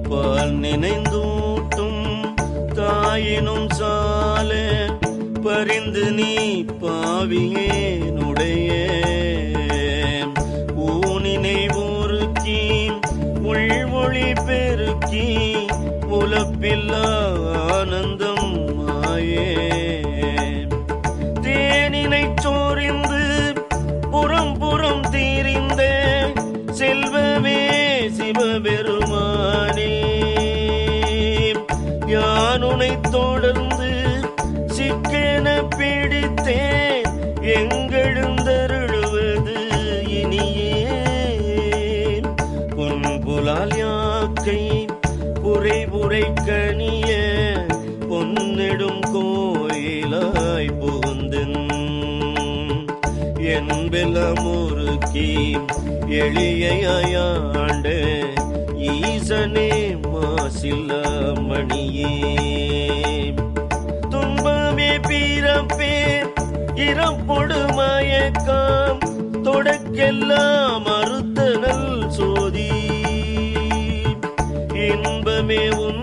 பால் நினைந்தூட்டும் தாயினும் சால பரிந்து நீ பாவியேனுடைய ஊனினை ஊருக்கி உள்மொழி பெருக்கி உலப்பில்லா ஆனந்தம் மாயே தேனினை சோரிந்து புறம் புறம் தீரிந்த செல்வமே சிவபெருமானே யானுனை தொடர்ந்து சிக்கென பிடித்தேன் எங்கெழுந்தருளுவது இனியே புன்புலால் யாக்கை புரை புரை கனிய பொன்னிடும் கோயிலாய் புகுந்தன் என்பெலமுருக்கி எளியாண்ட ஈசனே மாசில்ல மணியே துன்பமே பிறப்பே இறப்பொடு மயக்கம் தொடக்கெல்லாம் மறுத்தனல் சோதி இன்பமே உன்